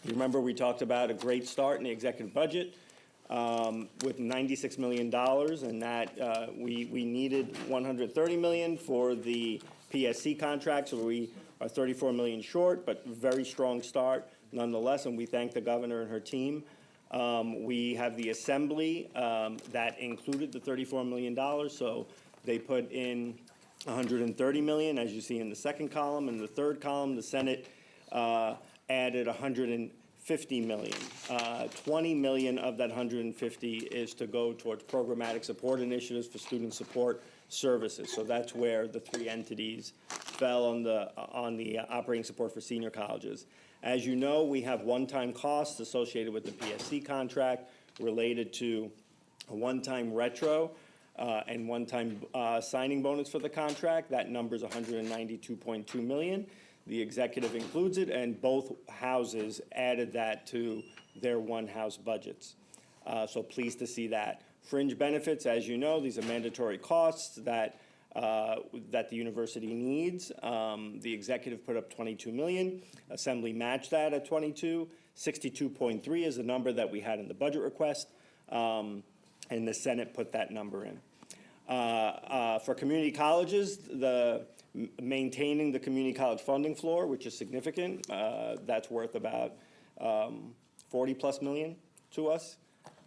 You remember we talked about a great start in the executive budget with $96 million, and that we needed $130 million for the PSC contract, so we are $34 million short, but very strong start nonetheless, and we thank the governor and her team. We have the assembly that included the $34 million, so they put in $130 million, as you see in the second column. In the third column, the Senate added $150 million. $20 million of that $150 is to go towards programmatic support initiatives for student support services. So that's where the 3 entities fell on the operating support for senior colleges. As you know, we have one-time costs associated with the PSC contract related to a one-time retro and one-time signing bonus for the contract. That number is $192.2 million. The executive includes it, and both houses added that to their one-house budgets. So pleased to see that. Fringe benefits, as you know, these are mandatory costs that the university needs. The executive put up $22 million. Assembly matched that at 22. 62.3 is the number that we had in the budget request, and the Senate put that number in. For community colleges, maintaining the community college funding floor, which is significant, that's worth about 40+ million to us.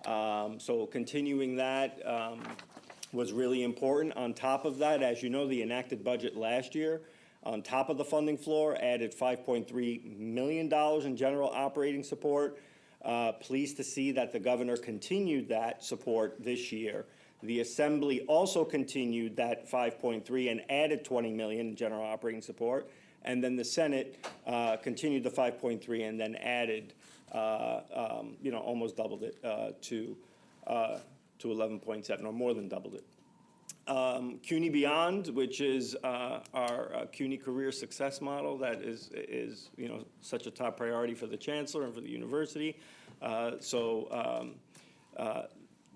So continuing that was really important. On top of that, as you know, the enacted budget last year, on top of the funding floor, added $5.3 million in general operating support. Pleased to see that the governor continued that support this year. The Assembly also continued that 5.3 and added 20 million in general operating support. And then the Senate continued the 5.3 and then added, almost doubled it to 11.7, or more than doubled it. CUNY Beyond, which is our CUNY Career Success Model that is such a top priority for the Chancellor and for the university.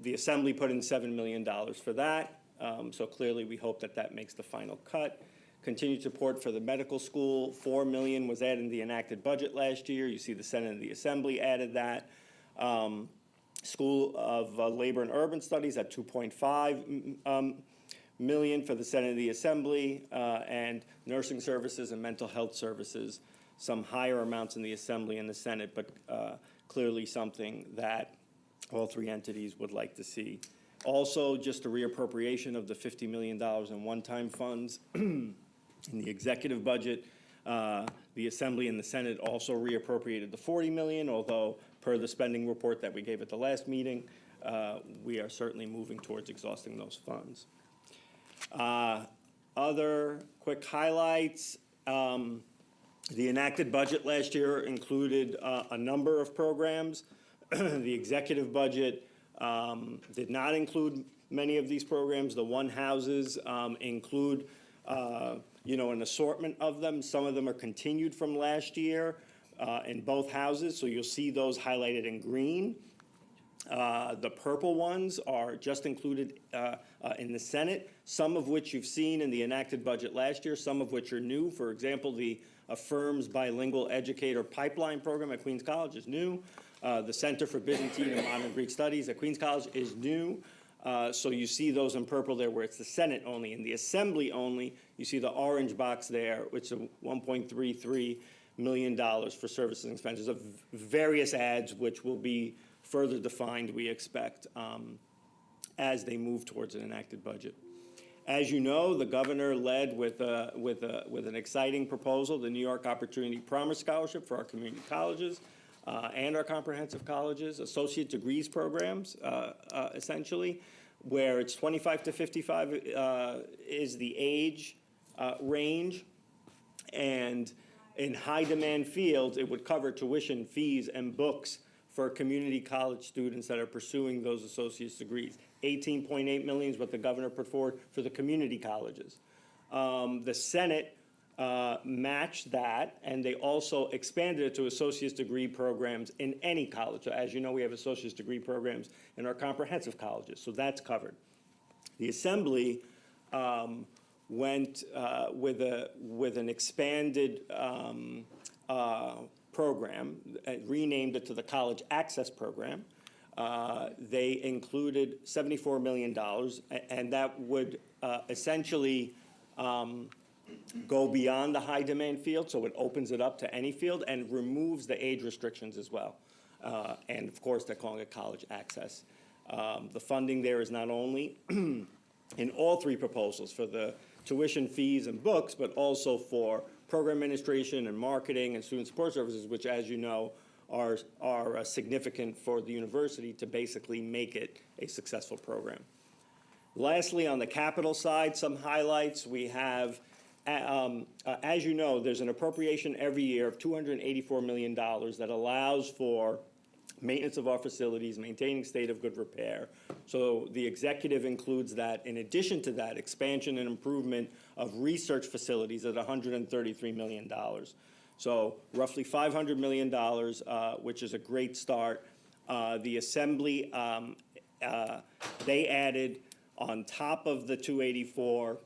The Assembly put in $7 million for that, so clearly we hope that that makes the final cut. Continued support for the medical school, $4 million was added in the enacted budget last year. You see the Senate and the Assembly added that. School of Labor and Urban Studies at $2.5 million for the Senate and the Assembly, and nursing services and mental health services, some higher amounts in the Assembly and the Senate, but clearly something that all 3 entities would like to see. Also, just a reappropriation of the $50 million in one-time funds in the executive budget. The Assembly and the Senate also reappropriated the $40 million, although per the spending report that we gave at the last meeting, we are certainly moving towards exhausting those funds. Other quick highlights. The enacted budget last year included a number of programs. The executive budget did not include many of these programs. The one houses include an assortment of them. Some of them are continued from last year in both houses, so you'll see those highlighted in green. The purple ones are just included in the Senate, some of which you've seen in the enacted budget last year, some of which are new. For example, the Affirms Bilingual Educator Pipeline Program at Queens College is new. The Center for Byzantine and Modern Greek Studies at Queens College is new. So you see those in purple there where it's the Senate only. In the Assembly only, you see the orange box there, which is $1.33 million for services and expenses of various ads, which will be further defined, we expect, as they move towards an enacted budget. As you know, the governor led with an exciting proposal, the New York Opportunity Promise Scholarship for our community colleges and our comprehensive colleges, associate degrees programs, essentially, where it's 25 to 55 is the age range, and in high-demand fields, it would cover tuition, fees, and books for community college students that are pursuing those associate's degrees. 18.8 million is what the governor put forward for the community colleges. The Senate matched that, and they also expanded it to associate's degree programs in any college. So as you know, we have associate's degree programs in our comprehensive colleges, so that's covered. The Assembly went with an expanded program, renamed it to the College Access Program. They included $74 million, and that would essentially go beyond the high demand field, so it opens it up to any field and removes the age restrictions as well. And of course, they're calling it college access. The funding there is not only in all three proposals for the tuition, fees, and books, but also for program administration and marketing and student support services, which, as you know, are significant for the university to basically make it a successful program. Lastly, on the capital side, some highlights. We have, as you know, there's an appropriation every year of $284 million that allows for maintenance of our facilities, maintaining state of good repair. So the executive includes that. In addition to that, expansion and improvement of research facilities at $133 million. So roughly $500 million, which is a great start. The Assembly, they added on top of the 284,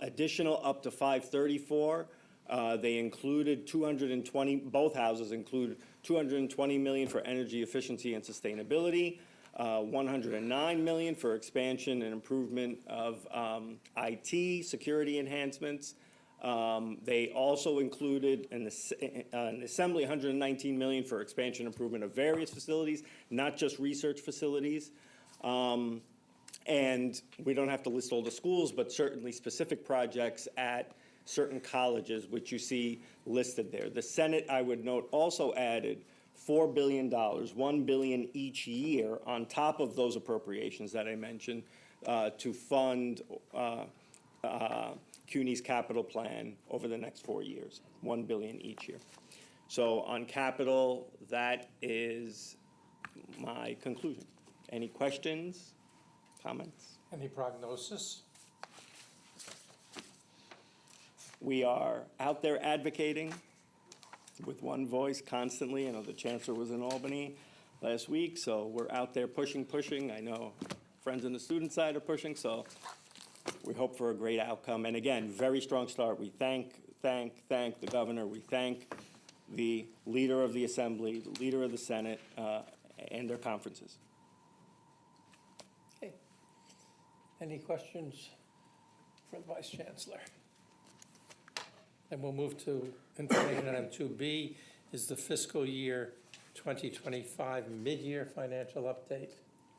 additional up to 534. They included 220, both houses include 220 million for energy efficiency and sustainability, 109 million for expansion and improvement of IT, security enhancements. They also included in the Assembly 119 million for expansion and improvement of various facilities, not just research facilities. And we don't have to list all the schools, but certainly specific projects at certain colleges, which you see listed there. The Senate, I would note, also added $4 billion, $1 billion each year on top of those appropriations that I mentioned to fund CUNY's capital plan over the next 4 years, $1 billion each year. So on capital, that is my conclusion. Any questions, comments? Any prognosis? We are out there advocating with one voice constantly. I know the chancellor was in Albany last week, so we're out there pushing. I know friends on the student side are pushing, so we hope for a great outcome. And again, very strong start. We thank the governor. We thank the leader of the Assembly, the leader of the Senate, and their conferences. Okay. Any questions for the Vice Chancellor? And we'll move to information item 2B is the fiscal year 2025 mid-year financial update.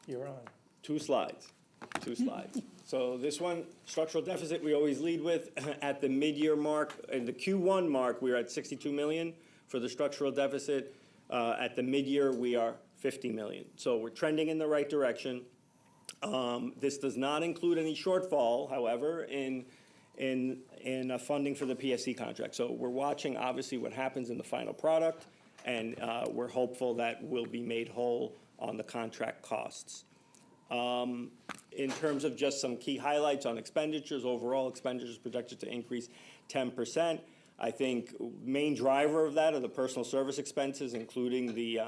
You're on. Two slides. So this one, structural deficit, we always lead with. At the mid-year mark, in the Q1 mark, we were at 62 million for the structural deficit. At the mid-year, we are 50 million. So we're trending in the right direction. This does not include any shortfall, however, in funding for the PSC contract. So we're watching, obviously, what happens in the final product, and we're hopeful that we'll be made whole on the contract costs. In terms of just some key highlights on expenditures, overall expenditures projected to increase 10%. I think main driver of that are the personal service expenses, including the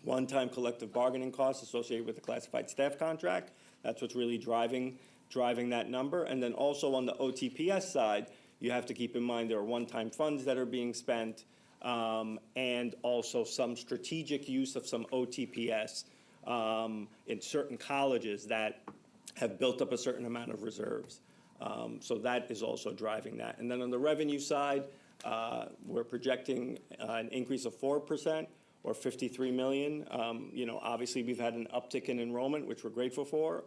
one-time collective bargaining costs associated with the classified staff contract. That's what's really driving that number. And then also on the OTPS side, you have to keep in mind there are one-time funds that are being spent, and also some strategic use of some OTPS in certain colleges that have built up a certain amount of reserves. So that is also driving that. And then on the revenue side, we're projecting an increase of 4%, or 53 million. Obviously, we've had an uptick in enrollment, which we're grateful for,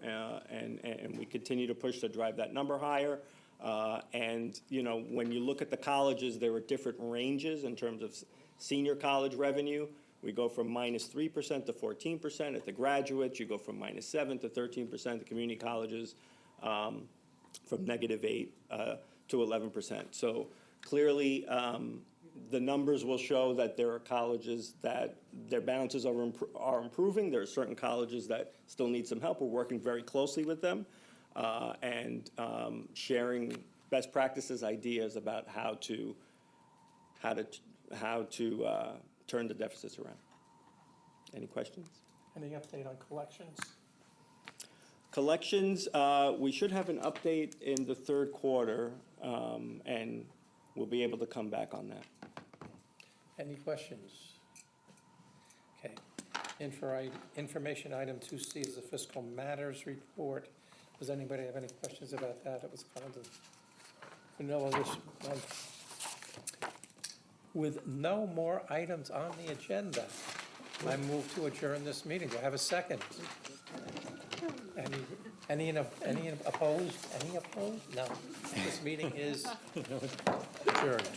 and we continue to push to drive that number higher. When you look at the colleges, there are different ranges in terms of senior college revenue. We go from -3% to 14%. At the graduates, you go from -7% to 13%. The community colleges, from -8% to 11%. So clearly, the numbers will show that there are colleges that their balances are improving. There are certain colleges that still need some help. We're working very closely with them and sharing best practices, ideas about how to turn the deficits around. Any questions? Any update on collections? Collections, we should have an update in the third quarter, and we'll be able to come back on that. Any questions? Okay. Information item 2C is the fiscal matters report. Does anybody have any questions about that? It was kind of vanilla this month. With no more items on the agenda, I move to adjourn this meeting. Do I have a second? Any opposed? Any opposed? No. This meeting is adjourned.